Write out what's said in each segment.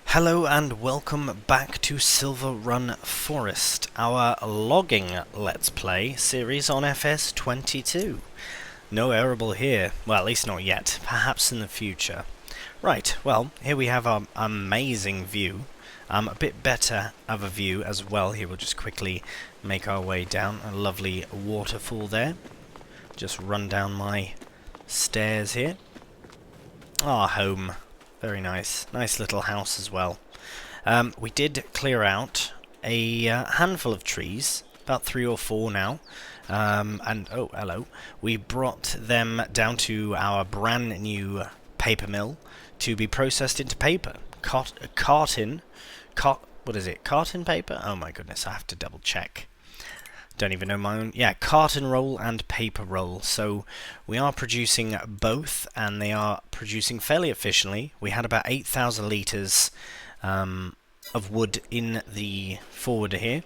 Hello and welcome back to Silverrun Forest, our logging Let's Play series on FS22. No arable here, well at least not yet, perhaps in the future. Right, well, here we have our amazing view, a bit better of a view as well. Here we'll just quickly make our way down, a lovely waterfall there. Just run down my stairs here. Our home. Very nice. Nice little house as well. We did clear out a handful of trees, about 3 or 4 now. And, oh, hello. We brought them down to our brand new paper mill to be processed into paper. Carton paper? Oh my goodness, I have to double check. Don't even know my own. Yeah, carton roll and paper roll. So we are producing both, and they are producing fairly efficiently. We had about 8,000 litres of wood in the forwarder here,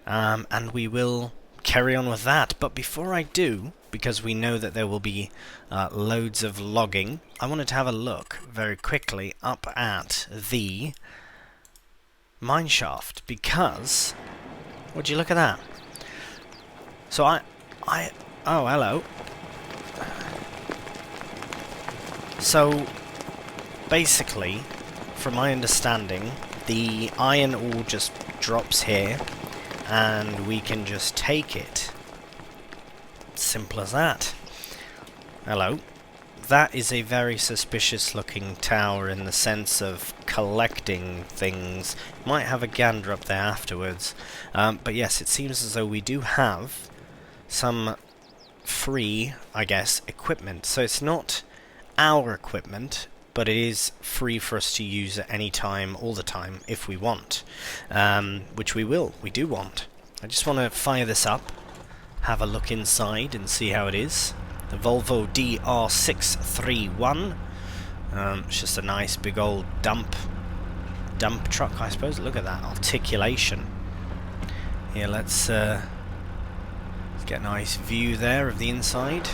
and we will carry on with that. But before I do, because we know that there will be loads of logging, I wanted to have a look very quickly up at the mine shaft, because would you look at that? So oh, hello. So, basically, from my understanding, the iron ore just drops here, and we can just take it. Simple as that. Hello. That is a very suspicious looking tower in the sense of collecting things. Might have a gander up there afterwards. But yes, it seems as though we do have some free, I guess, equipment. So it's not our equipment, but it is free for us to use at any time, all the time, if we want. Which we will. We do want. I just want to fire this up, have a look inside and see how it is. The Volvo DR631. It's just a nice big old dump truck, I suppose. Look at that articulation. Here, let's get a nice view there of the inside.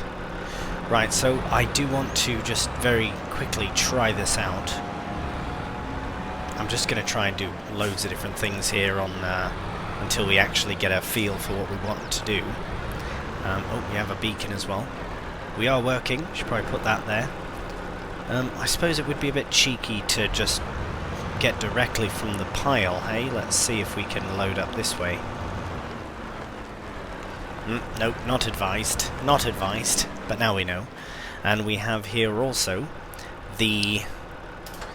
Right, so I do want to just very quickly try this out. I'm just going to try and do loads of different things here on until we actually get a feel for what we want to do. Oh, we have a beacon as well. We are working. Should probably put that there. I suppose it would be a bit cheeky to just get directly from the pile, hey? Let's see if we can load up this way. Nope, not advised. Not advised, but now we know. And we have here also the...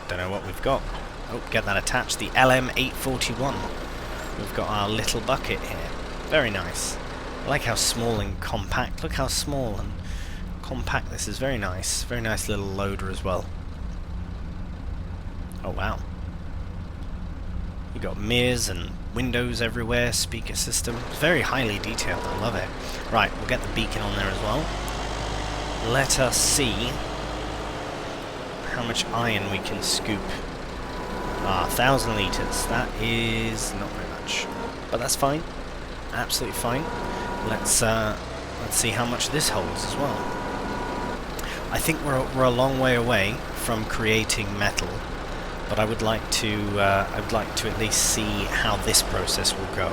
don't know what we've got. Oh, get that attached. The LM841. We've got our little bucket here. Very nice. I like how small and compact. Look how small and compact this is. Very nice. Very nice little loader as well. Oh, wow. You got mirrors and windows everywhere, speaker system. It's very highly detailed, I love it. Right, we'll get the beacon on there as well. Let us see how much iron we can scoop. 1,000 litres. That is not very much, but that's fine. Absolutely fine. Let's see how much this holds as well. I think we're a long way away from creating metal. But I would like to at least see how this process will go.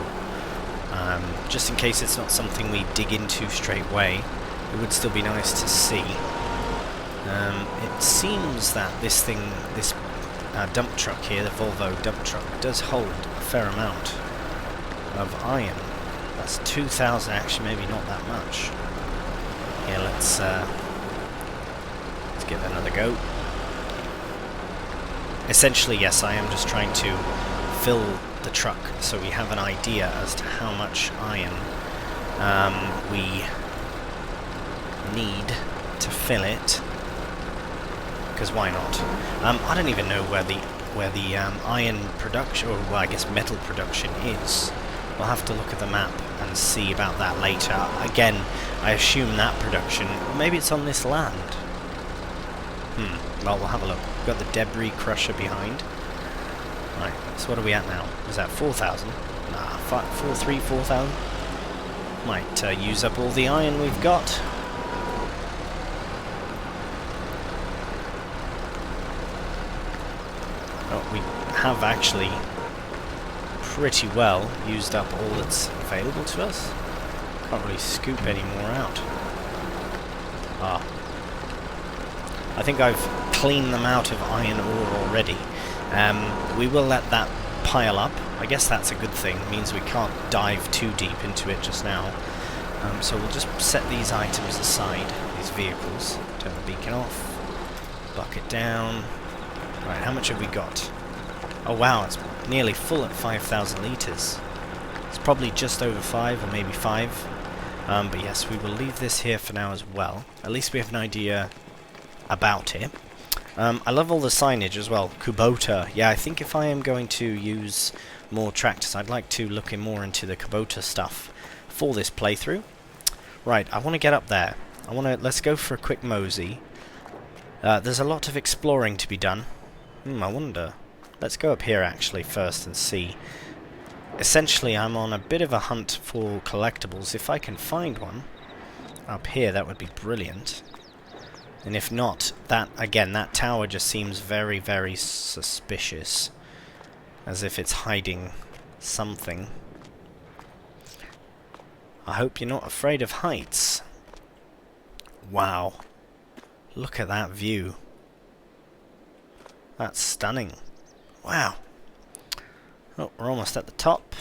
Just in case it's not something we dig into straight away, it would still be nice to see. It seems that this dump truck here, the Volvo dump truck, does hold a fair amount of iron. That's 2,000 actually, maybe not that much. Yeah, let's give it another go. Essentially, yes, I am just trying to fill the truck so we have an idea as to how much iron we need to fill it. Because why not? I don't even know where the iron production, or well, I guess metal production is. We'll have to look at the map and see about that later. Again, I assume that production, maybe it's on this land. Well, we'll have a look. We've got the debris crusher behind. Right, so what are we at now? Is that 4,000? Nah, 4,000. Might use up all the iron we've got. Oh, we have actually pretty well used up all that's available to us. Can't really scoop any more out. Ah. I think I've cleaned them out of iron ore already. We will let that pile up. I guess that's a good thing. It means we can't dive too deep into it just now. So we'll just set these items aside, these vehicles. Turn the beacon off. Bucket down. Right, how much have we got? Oh wow, it's nearly full at 5,000 litres. It's probably just over 5 or maybe 5. But yes, we will leave this here for now as well. At least we have an idea about it. I love all the signage as well. Kubota. Yeah, I think if I am going to use more tractors, I'd like to look more into the Kubota stuff for this playthrough. Right, I want to get up there. Let's go for a quick mosey. There's a lot of exploring to be done. I wonder. Let's go up here actually first and see. Essentially, I'm on a bit of a hunt for collectibles. If I can find one up here, that would be brilliant. And if not, that tower just seems very, very suspicious. As if it's hiding something. I hope you're not afraid of heights. Wow. Look at that view. That's stunning. Wow. Oh, we're almost at the top.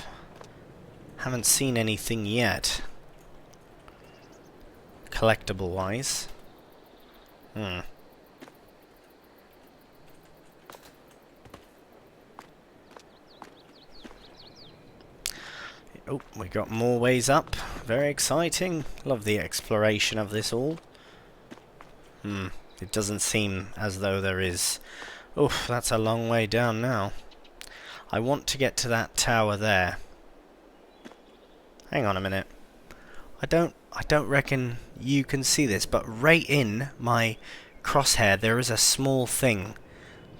Haven't seen anything yet. Collectible-wise. Oh, we got more ways up. Very exciting. Love the exploration of this all. It doesn't seem as though there is... Oof, that's a long way down now. I want to get to that tower there. Hang on a minute. I don't reckon you can see this, but right in my crosshair there is a small thing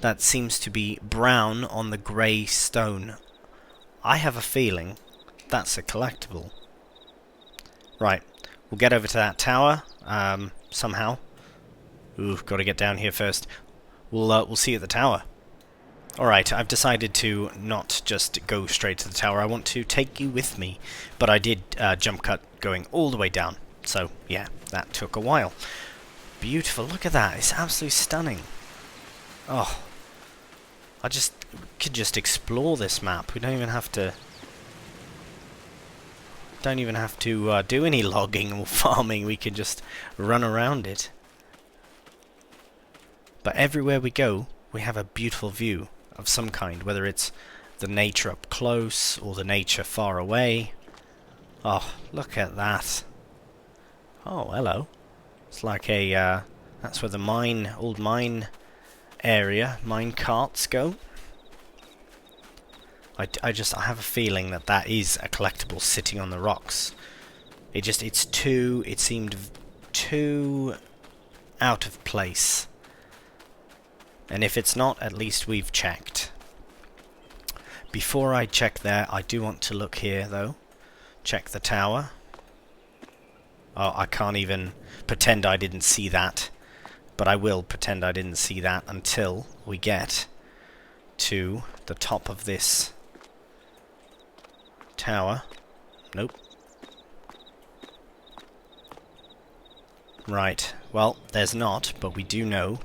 that seems to be brown on the grey stone. I have a feeling that's a collectible. Right, we'll get over to that tower somehow. Ooh, got to get down here first. We'll see you at the tower. Alright, I've decided to not just go straight to the tower. I want to take you with me. But I did jump cut going all the way down. So, yeah, that took a while. Beautiful, look at that. It's absolutely stunning. Oh. Could just explore this map. We don't even have to... do any logging or farming. We can just run around it. But everywhere we go, we have a beautiful view of some kind, whether it's the nature up close or the nature far away. Oh, look at that. Oh, hello. It's like a, that's where the old mine area, mine carts go. I have a feeling that is a collectible sitting on the rocks. It seemed too out of place. And if it's not, at least we've checked. Before I check there, I do want to look here, though. Check the tower. Oh, I can't even pretend I didn't see that. But I will pretend I didn't see that until we get to the top of this tower. Nope. Right. Well, there's not, but we do know.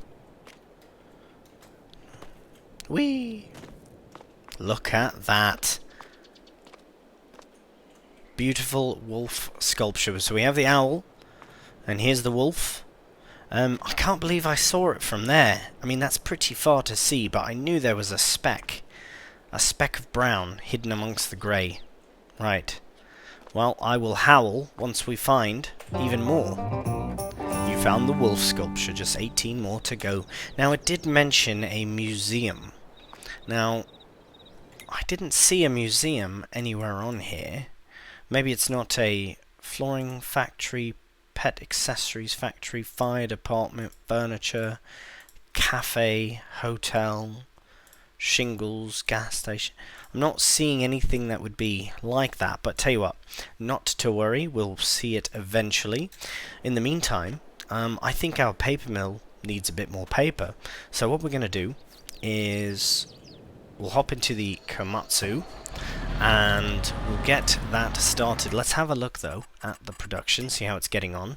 Whee! Look at that. Beautiful wolf sculpture. So we have the owl, and here's the wolf. I can't believe I saw it from there. I mean, that's pretty far to see, but I knew there was a speck. A speck of brown hidden amongst the grey. Right. Well, I will howl once we find even more. You found the wolf sculpture, just 18 more to go. Now, it did mention a museum. Now, I didn't see a museum anywhere on here. Maybe it's not a flooring factory, pet accessories factory, fire department, furniture, cafe, hotel, shingles, gas station. I'm not seeing anything that would be like that, but tell you what, not to worry, we'll see it eventually. In the meantime, I think our paper mill needs a bit more paper. So what we're going to do is we'll hop into the Komatsu and we'll get that started. Let's have a look though at the production, see how it's getting on.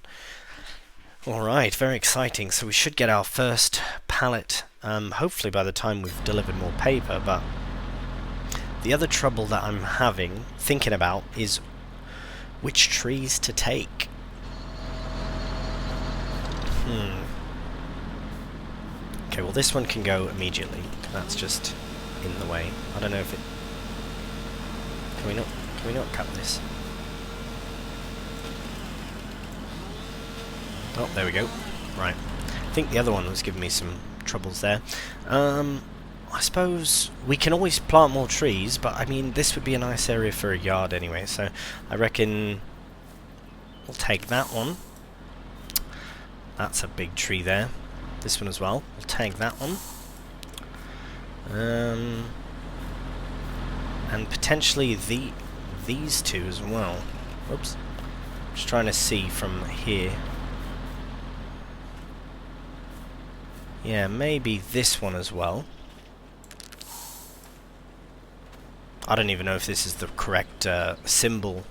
Alright, very exciting. So we should get our first pallet, hopefully by the time we've delivered more paper, but the other trouble that I'm thinking about, is which trees to take. Okay, well this one can go immediately. That's just in the way. I don't know if it... Can we not cut this? Oh, there we go. Right. I think the other one was giving me some troubles there. I suppose we can always plant more trees, but I mean, this would be a nice area for a yard anyway, so I reckon we'll take that one. That's a big tree there. This one as well. We'll take that one. And potentially these two as well. Oops. Just trying to see from here. Yeah, maybe this one as well. I don't even know if this is the correct symbol,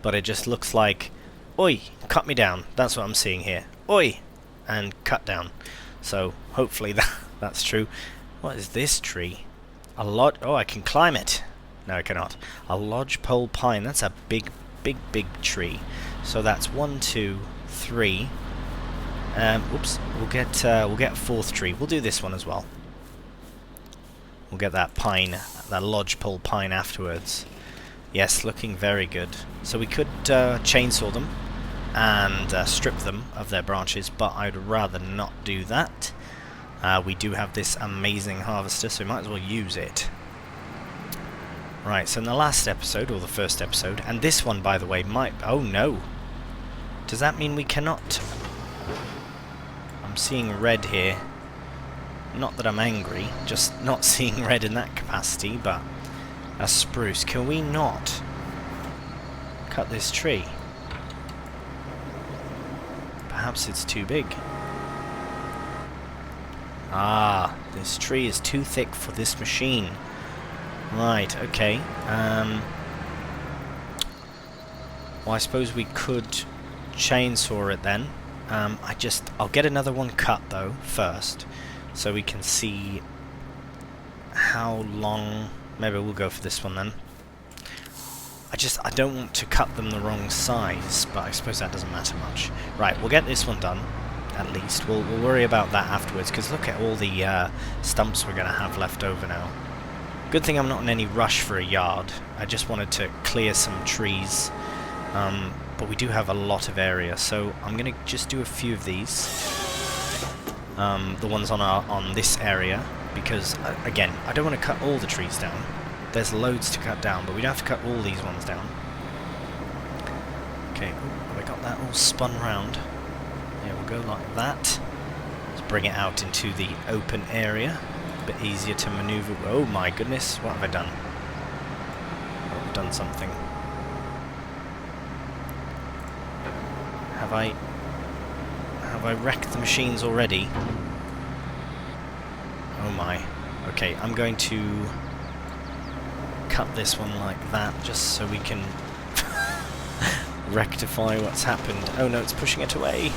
but it just looks like, oi, cut me down. That's what I'm seeing here. Oi, and cut down. So hopefully that's true. What is this tree? Oh, I can climb it. No, I cannot. A lodgepole pine. That's a big tree. So that's 1, 2, 3. Whoops. We'll get a fourth tree. We'll do this one as well. We'll get that pine, that lodgepole pine afterwards. Yes, looking very good. So we could chainsaw them and strip them of their branches, but I'd rather not do that. We do have this amazing harvester, so we might as well use it. Right, so in the last episode, or the first episode, and this one, by the way, might... Oh, no. Does that mean we cannot... I'm seeing red here. Not that I'm angry, just not seeing red in that capacity, but... A spruce. Can we not cut this tree? Perhaps it's too big. Ah, this tree is too thick for this machine. Right, okay. Well, I suppose we could chainsaw it then. I'll get another one cut though first, so we can see how long. Maybe we'll go for this one then. I don't want to cut them the wrong size, but I suppose that doesn't matter much. Right, we'll get this one done. At least we'll worry about that afterwards, because look at all the stumps we're going to have left over now. Good thing I'm not in any rush for a yard. I just wanted to clear some trees, but we do have a lot of area, so I'm going to just do a few of these. The ones on this area, because again, I don't want to cut all the trees down. There's loads to cut down, but we don't have to cut all these ones down. Okay, have I got that all spun round? Yeah, we'll go like that. Let's bring it out into the open area. A bit easier to maneuver. Oh my goodness, what have I done? I've done something. Have I wrecked the machines already? Oh my. Okay, I'm going to cut this one like that, just so we can rectify what's happened. Oh no, it's pushing it away.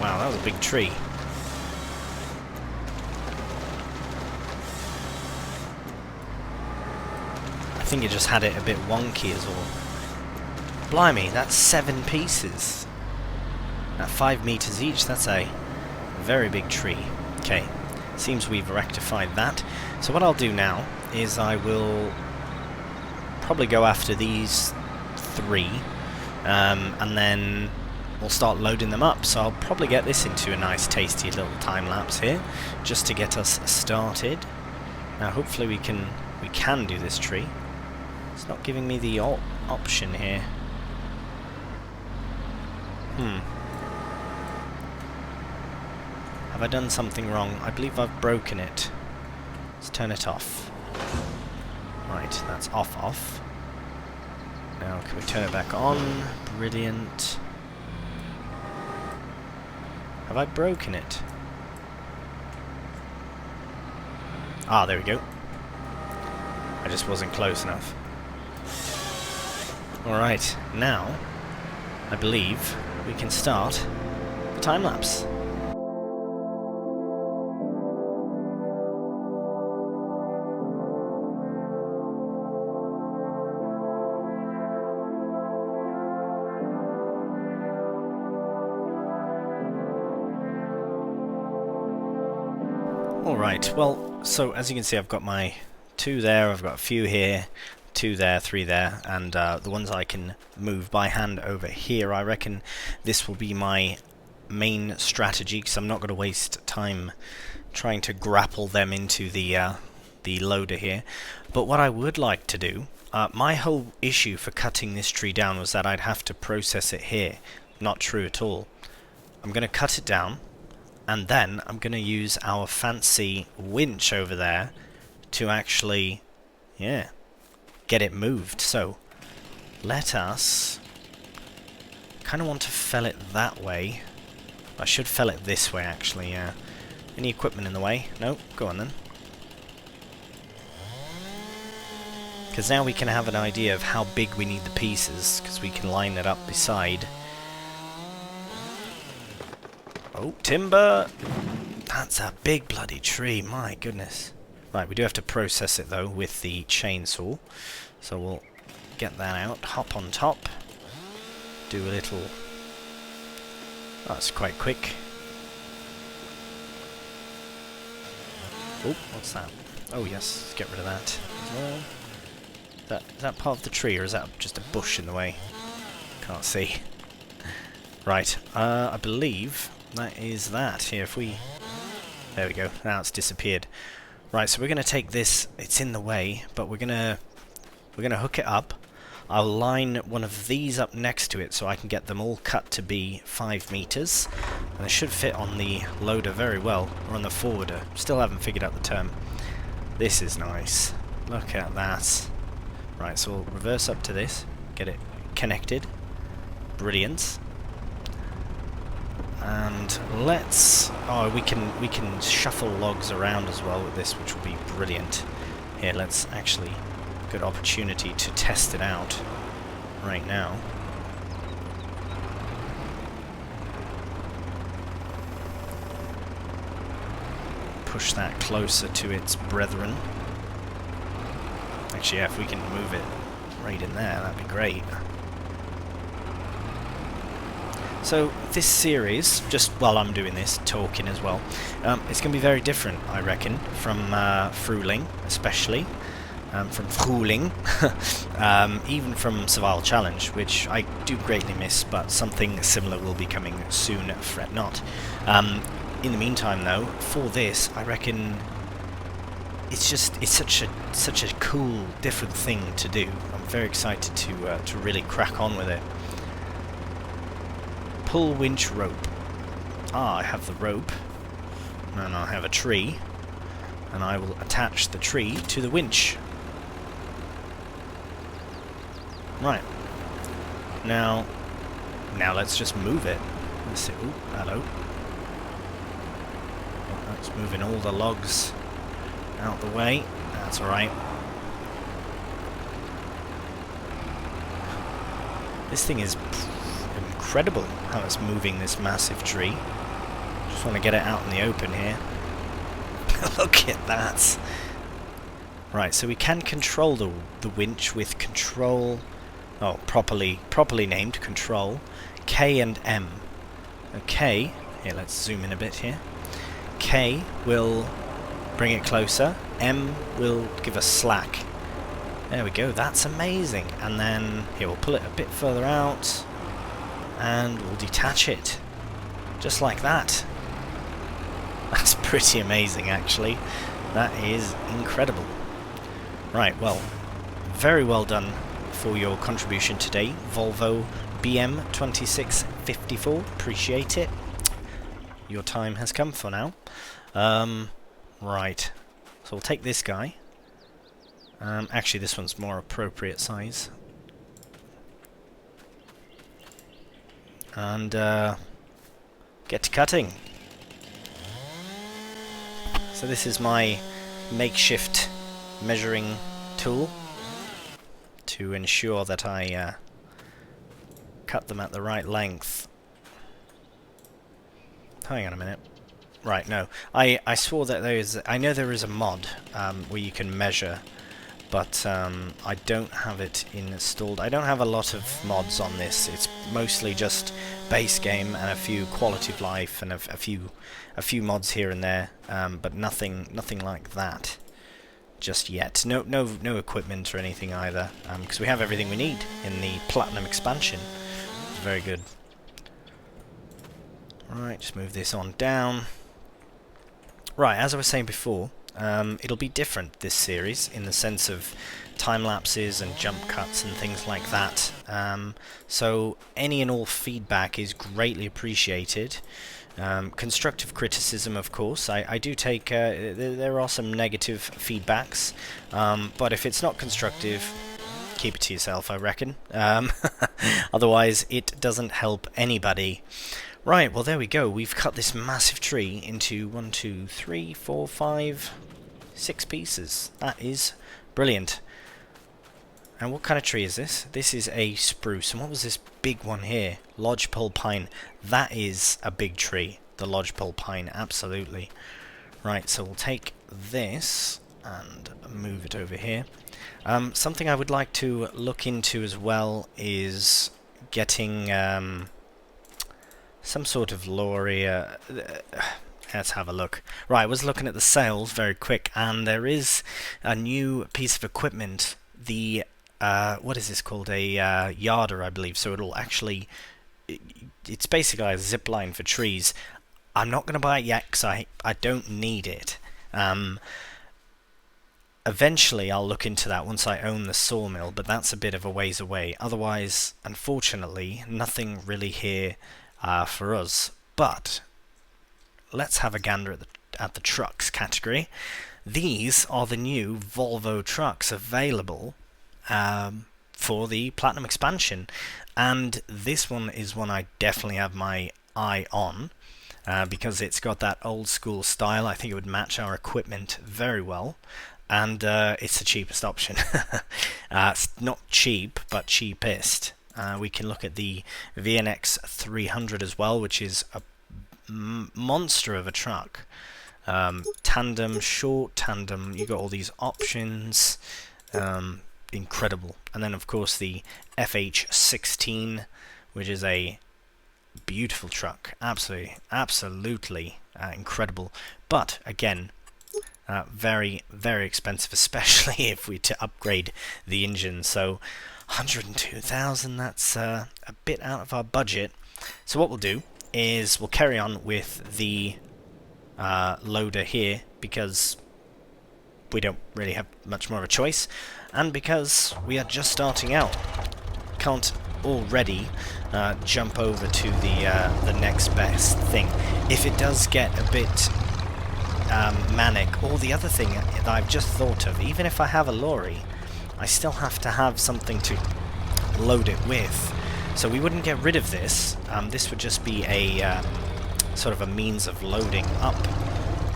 Wow, that was a big tree. I think it just had it a bit wonky as well. Blimey, that's 7 pieces. At 5 meters each, that's a very big tree. Okay, seems we've rectified that. So what I'll do now is I will probably go after these 3, and then we'll start loading them up. So I'll probably get this into a nice tasty little time lapse here, just to get us started. Now hopefully we can do this tree. It's not giving me the option here. Have I done something wrong? I believe I've broken it. Let's turn it off. Right, that's off. Now can we turn it back on? Brilliant. Have I broken it? Ah, there we go. I just wasn't close enough. Alright, now I believe we can start the time lapse. Alright, well, so as you can see I've got my 2 there, I've got a few here, 2 there, 3 there, and the ones I can move by hand over here. I reckon this will be my main strategy, because I'm not going to waste time trying to grapple them into the loader here. But what I would like to do, my whole issue for cutting this tree down was that I'd have to process it here. Not true at all. I'm going to cut it down, and then I'm going to use our fancy winch over there to actually, yeah, get it moved. So let us, kind of want to fell it that way. I should fell it this way actually, yeah. Any equipment in the way? No? Go on then. Because now we can have an idea of how big we need the pieces, because we can line it up beside. Oh, timber! That's a big bloody tree, my goodness. Right, we do have to process it though with the chainsaw. So we'll get that out, hop on top, do a little... That's quite quick. Oh, what's that? Oh yes, let's get rid of that as well. Is that part of the tree, or is that just a bush in the way? Can't see. Right, I believe that is that. Here, if we... There we go, now it's disappeared. Right, so we're going to take this, it's in the way, but we're going to hook it up. I'll line one of these up next to it so I can get them all cut to be 5 meters. And they should fit on the loader very well, or on the forwarder. Still haven't figured out the term. This is nice. Look at that. Right, so we'll reverse up to this, get it connected. Brilliant. And let's... Oh, we can shuffle logs around as well with this, which will be brilliant. Here, let's actually... Good opportunity to test it out right now. Push that closer to its brethren. Actually, yeah, if we can move it right in there, that'd be great. So this series, just while I'm doing this, talking as well, it's going to be very different, I reckon, from Fruling, especially. From Fruling, even from Survival Challenge, which I do greatly miss, but something similar will be coming soon, fret not. In the meantime though, for this, I reckon it's such a cool, different thing to do. I'm very excited to really crack on with it. Pull winch rope. Ah, I have the rope, and I have a tree, and I will attach the tree to the winch. Right. Now let's just move it. Let's see. Ooh, hello. Oh, that's moving all the logs out the way. That's alright. This thing is incredible how it's moving this massive tree. Just want to get it out in the open here. Look at that. Right, so we can control the winch with control... Oh, properly named control K and M. Okay, here, let's zoom in a bit here. K will bring it closer. M will give us slack. There we go, that's amazing. And then here, we'll pull it a bit further out and we'll detach it just like that. That's pretty amazing, actually. That is incredible. Right, well, very well done for your contribution today, Volvo BM2654. Appreciate it. Your time has come for now. Right, so we'll take this guy. Actually, this one's more appropriate size. And get to cutting. So this is my makeshift measuring tool to ensure that I cut them at the right length. Hang on a minute. Right, no. I swore that I know there is a mod where you can measure, but I don't have it installed. I don't have a lot of mods on this. It's mostly just base game and a few quality of life and a few mods here and there, but nothing like that just yet. No equipment or anything either, because we have everything we need in the Platinum expansion. It's very good. Right, just move this on down. Right, as I was saying before, it'll be different this series in the sense of time lapses and jump cuts and things like that. So any and all feedback is greatly appreciated. Constructive criticism, of course. I do take... there are some negative feedbacks, but if it's not constructive, keep it to yourself, I reckon. Otherwise, it doesn't help anybody. Right, well there we go. We've cut this massive tree into 1, 2, 3, 4, 5, 6 pieces. That is brilliant. And what kind of tree is this? This is a spruce. And what was this big one here? Lodgepole pine. That is a big tree. The lodgepole pine, absolutely. Right, so we'll take this and move it over here. Something I would like to look into as well is getting... some sort of lorry. Let's have a look. Right, I was looking at the sales very quick, and there is a new piece of equipment. The what is this called? A yarder, I believe. So it'll actually. It's basically a zip line for trees. I'm not going to buy it yet because I don't need it. Eventually, I'll look into that once I own the sawmill, but that's a bit of a ways away. Otherwise, unfortunately, nothing really here. For us, but let's have a gander at the trucks category. These are the new Volvo trucks available for the Platinum expansion, and this one is one I definitely have my eye on because it's got that old school style. I think it would match our equipment very well, and it's the cheapest option. It's not cheap, but cheapest. We can look at the VNX 300 as well, which is a monster of a truck. Tandem, short tandem, you got all these options. Incredible. And then, of course, the FH16, which is a beautiful truck. Absolutely incredible. But, again, very, very expensive, especially if we to upgrade the engine. So, 102,000, that's a bit out of our budget. So what we'll do is we'll carry on with the loader here because we don't really have much more of a choice, and because we are just starting out. Can't already jump over to the next best thing. If it does get a bit manic, or the other thing that I've just thought of, even if I have a lorry, I still have to have something to load it with. So we wouldn't get rid of this. This would just be a sort of a means of loading up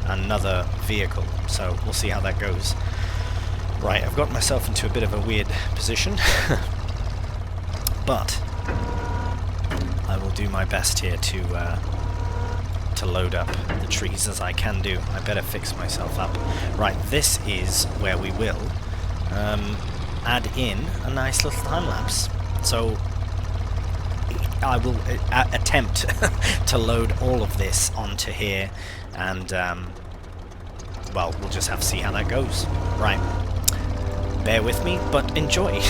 another vehicle. So we'll see how that goes. Right, I've got myself into a bit of a weird position. But I will do my best here to load up the trees as I can do. I better fix myself up. Right, this is where we will add in a nice little time lapse. So I will attempt to load all of this onto here, and well, we'll just have to see how that goes. Right, bear with me, but enjoy.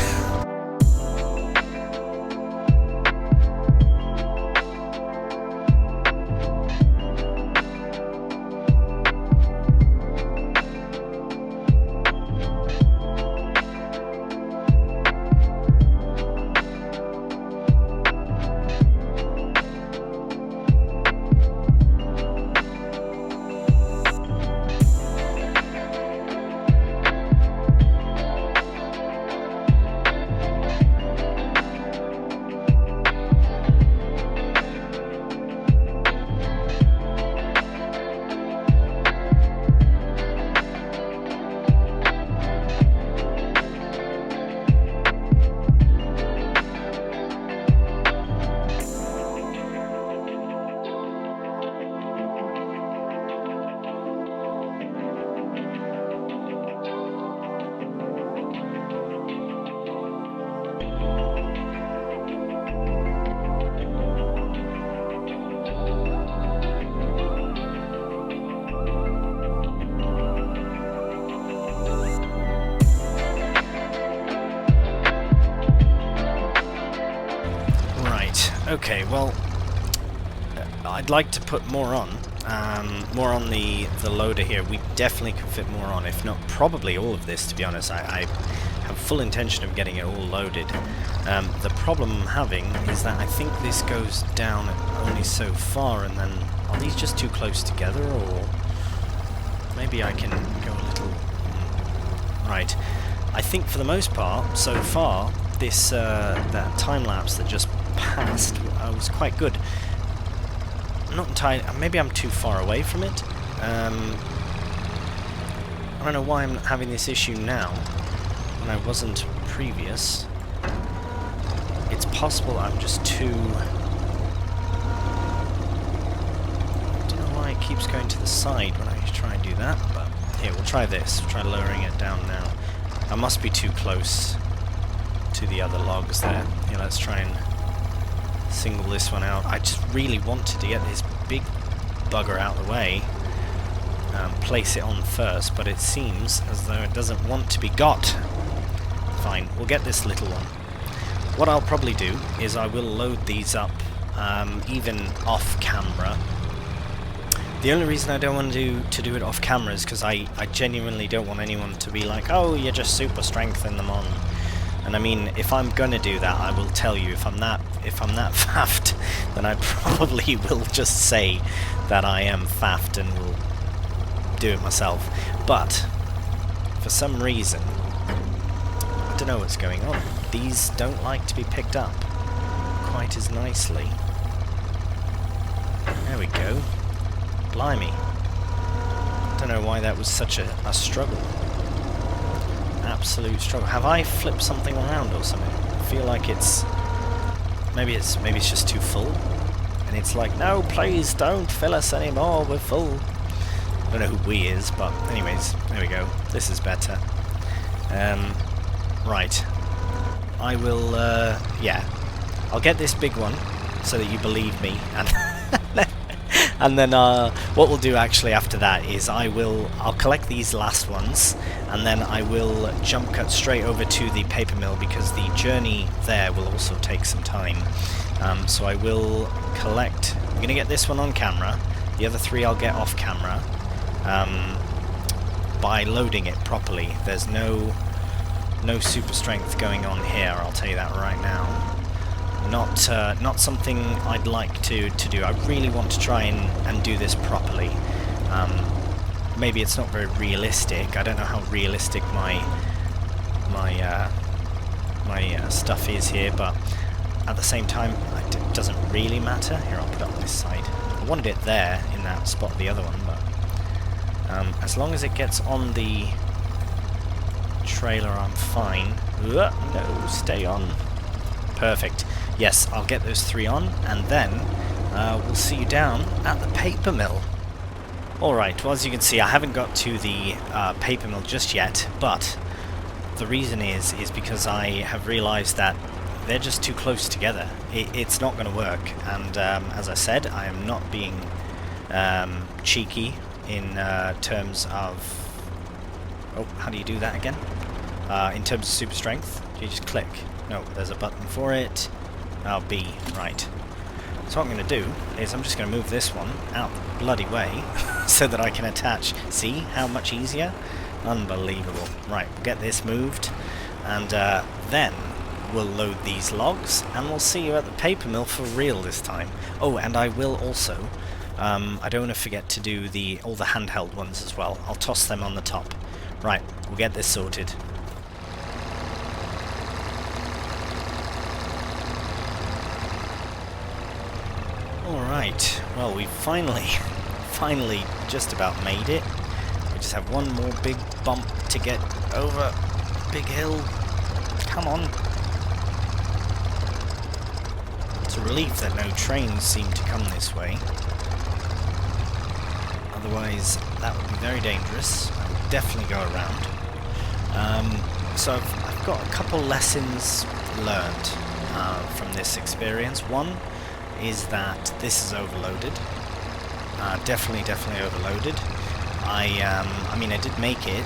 Okay, well, I'd like to put more on. More on the loader here. We definitely could fit more on, if not probably all of this, to be honest. I have full intention of getting it all loaded. The problem I'm having is that I think this goes down only so far, and then are these just too close together, or maybe I can go a little... Right. I think for the most part, so far, this that time lapse that just passed was quite good. Not entirely. Maybe I'm too far away from it. I don't know why I'm having this issue now when I wasn't previous. It's possible I'm just too... I don't know why it keeps going to the side when I try and do that, but here, we'll try this. We'll try lowering it down now. I must be too close to the other logs there. Yeah, let's try and single this one out. I just really wanted to get this big bugger out of the way, place it on first, but it seems as though it doesn't want to be got. Fine, we'll get this little one. What I'll probably do is I will load these up even off camera. The only reason I don't want to do it off camera is because I genuinely don't want anyone to be like, oh, you just super strengthen them on. And I mean, if I'm gonna do that, I will tell you. If I'm that faffed, then I probably will just say that I am faffed and will do it myself. But for some reason, I don't know what's going on. These don't like to be picked up quite as nicely. There we go. Blimey. I don't know why that was such a struggle. Absolute struggle. Have I flipped something around or something? I feel like it's maybe it's just too full, and it's like, no, please don't fill us anymore, we're full. I don't know who we is, but anyways, there we go. This is better. Right. I will yeah, I'll get this big one so that you believe me, and and then what we'll do actually after that is I'll collect these last ones, and then I will jump cut straight over to the paper mill, because the journey there will also take some time. So I will collect... I'm going to get this one on camera, the other three I'll get off camera by loading it properly. There's no super strength going on here, I'll tell you that right now. Not something I'd like to do. I really want to try and do this properly. Maybe it's not very realistic. I don't know how realistic my stuff is here, but at the same time, it doesn't really matter. Here, I'll put it on this side. I wanted it there in that spot, the other one, but as long as it gets on the trailer, I'm fine. No, stay on. Perfect. Yes, I'll get those three on, and then we'll see you down at the paper mill. Alright, well, as you can see, I haven't got to the paper mill just yet, but the reason is because I have realised that they're just too close together. It's not going to work, and as I said, I am not being cheeky in terms of... Oh, how do you do that again? In terms of super strength, you just click. No, there's a button for it. Oh, B, right. So what I'm going to do is I'm just going to move this one out the bloody way so that I can attach. See how much easier? Unbelievable. Right, we'll get this moved, and then we'll load these logs, and we'll see you at the paper mill for real this time. Oh, and I will also, I don't want to forget to do all the handheld ones as well. I'll toss them on the top. Right, we'll get this sorted. Alright, well, we finally just about made it. We just have one more big bump to get over. Big hill. Come on. It's a relief that no trains seem to come this way. Otherwise, that would be very dangerous. I would definitely go around. So I've got a couple lessons learned from this experience. One is that this is overloaded. Definitely overloaded. I mean, I did make it.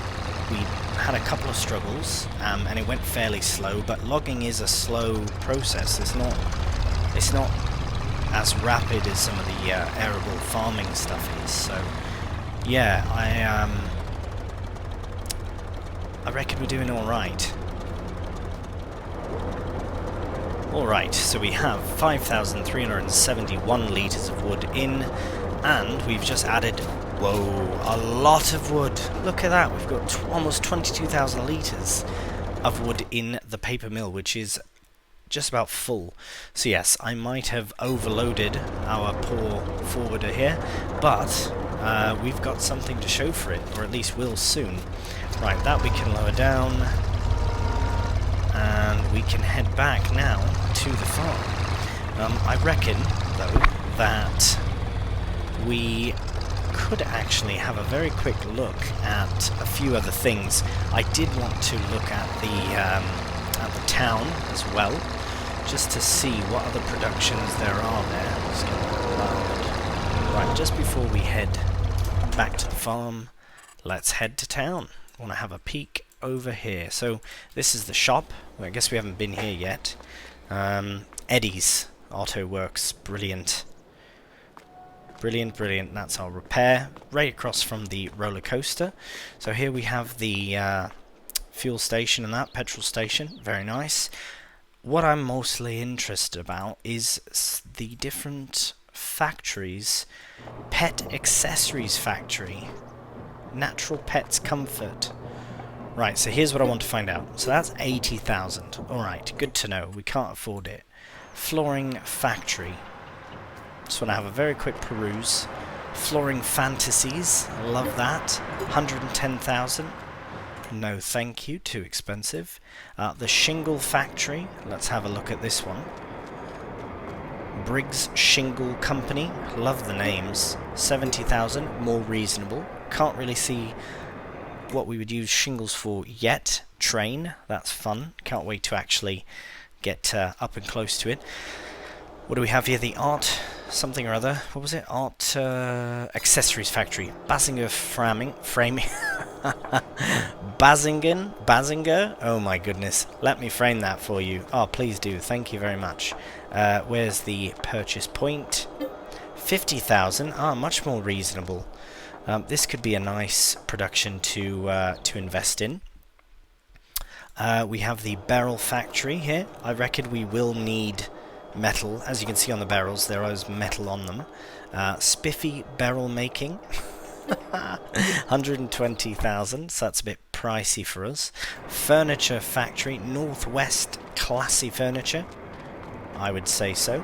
We had a couple of struggles, and it went fairly slow, but logging is a slow process. It's not as rapid as some of the arable farming stuff is. So yeah, I reckon we're doing all right. Alright, so we have 5,371 litres of wood in, and we've just added, whoa, a lot of wood. Look at that, we've got almost 22,000 litres of wood in the paper mill, which is just about full. So yes, I might have overloaded our poor forwarder here, but we've got something to show for it, or at least will soon. Right, that we can lower down, and we can head back now to the farm. I reckon, though, that we could actually have a very quick look at a few other things. I did want to look at the town as well, just to see what other productions there are there. Let's get that loud. Right, just before we head back to the farm, let's head to town. I want to have a peek over here. So this is the shop. Well, I guess we haven't been here yet. Eddie's Auto Works, brilliant. Brilliant, brilliant. That's our repair, right across from the roller coaster. So here we have the fuel station and that, petrol station, very nice. What I'm mostly interested about is the different factories. Pet accessories factory. Natural Pets Comfort. Right, so here's what I want to find out. So that's 80,000. Alright, good to know. We can't afford it. Flooring factory. Just want to have a very quick peruse. Flooring fantasies. Love that. 110,000. No thank you, too expensive. The Shingle Factory, let's have a look at this one. Briggs Shingle Company, love the names. 70,000, more reasonable. Can't really see what we would use shingles for yet. Train, that's fun. Can't wait to actually get up and close to it. What do we have here? The art something or other. What was it? Art accessories factory. Basinger framing. Basinger? Oh my goodness. Let me frame that for you. Oh, please do. Thank you very much. Where's the purchase point? 50,000. Ah, much more reasonable. This could be a nice production to invest in. We have the barrel factory here. I reckon we will need metal. As you can see on the barrels, there is metal on them. Spiffy barrel making. 120,000, so that's a bit pricey for us. Furniture factory, Northwest classy furniture. I would say so.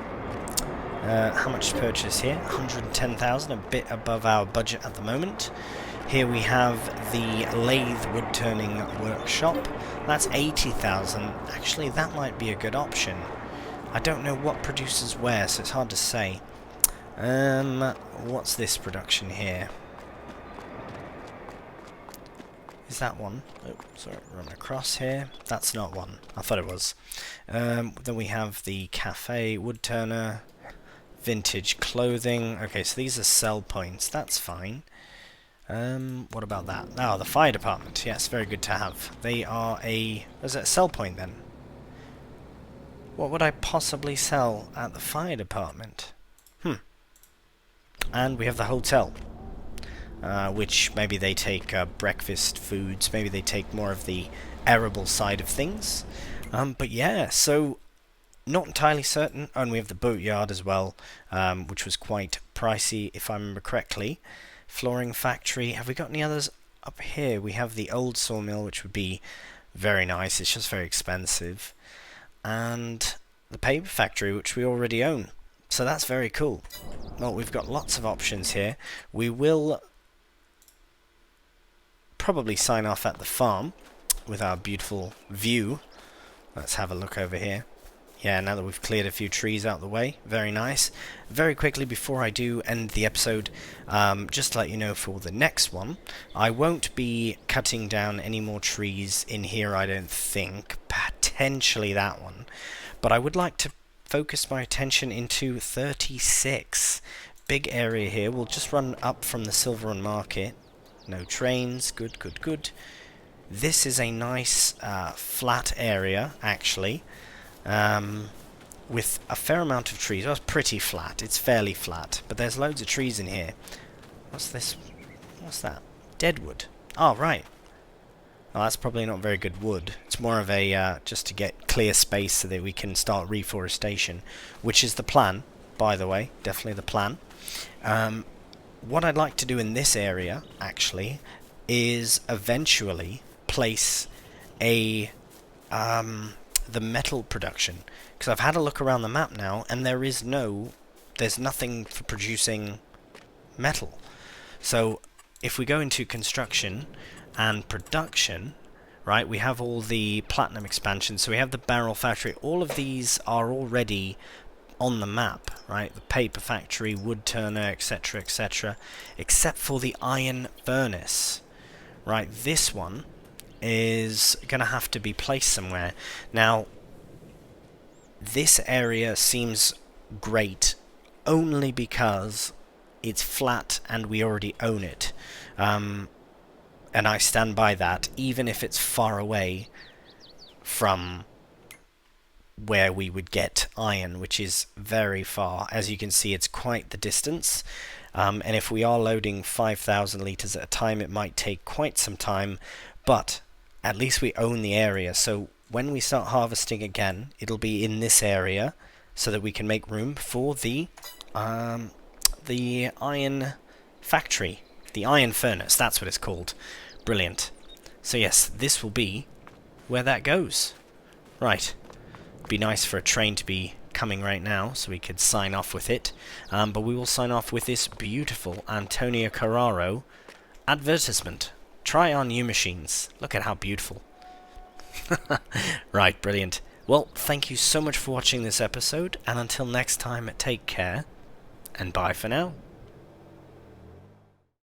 How much to purchase here? 110,000, a bit above our budget at the moment. Here we have the lathe wood turning workshop. That's 80,000. Actually, that might be a good option. I don't know what produces where, so it's hard to say. What's this production here? Is that one? Oh, sorry, run across here. That's not one. I thought it was. Then we have the cafe, wood turner, vintage clothing. Okay, so these are sell points. That's fine. What about that? Oh, the fire department. Yes, very good to have. They are a... is it a sell point then? What would I possibly sell at the fire department? And we have the hotel. Which maybe they take breakfast foods, maybe they take more of the arable side of things. But yeah, so not entirely certain. And we have the boatyard as well, which was quite pricey if I remember correctly. Flooring factory. Have we got any others up here? We have the old sawmill, which would be very nice. It's just very expensive. And the paper factory, which we already own. So that's very cool. Well, we've got lots of options here. We will probably sign off at the farm with our beautiful view. Let's have a look over here. Yeah, now that we've cleared a few trees out of the way, very nice. Very quickly before I do end the episode, just to let you know for the next one, I won't be cutting down any more trees in here, I don't think. Potentially that one. But I would like to focus my attention into 36. Big area here. We'll just run up from the Silverrun Market. No trains. Good, good, good. This is a nice flat area, actually. with a fair amount of trees. Well, it's pretty flat. It's fairly flat, but there's loads of trees in here. What's this? What's that? Deadwood. Oh, right. Well, that's probably not very good wood. It's more of a, just to get clear space so that we can start reforestation, which is the plan, by the way. Definitely the plan. What I'd like to do in this area, actually, is eventually place the metal production. Because I've had a look around the map now, and there's nothing for producing metal. So, if we go into construction and production, right, we have all the platinum expansions, so we have the barrel factory. All of these are already on the map, right? The paper factory, wood turner, etc., etc., except for the iron furnace, right? This one is going to have to be placed somewhere. Now, this area seems great only because it's flat and we already own it. And I stand by that, even if it's far away from where we would get iron, which is very far. As you can see, it's quite the distance. And if we are loading 5,000 litres at a time, it might take quite some time, but at least we own the area. So when we start harvesting again, it'll be in this area so that we can make room for the iron factory. The iron furnace, that's what it's called. Brilliant. So yes, this will be where that goes. Right. Be nice for a train to be coming right now so we could sign off with it. But we will sign off with this beautiful Antonio Carraro advertisement. Try our new machines. Look at how beautiful. Right, brilliant. Well, thank you so much for watching this episode, and until next time, take care, and bye for now.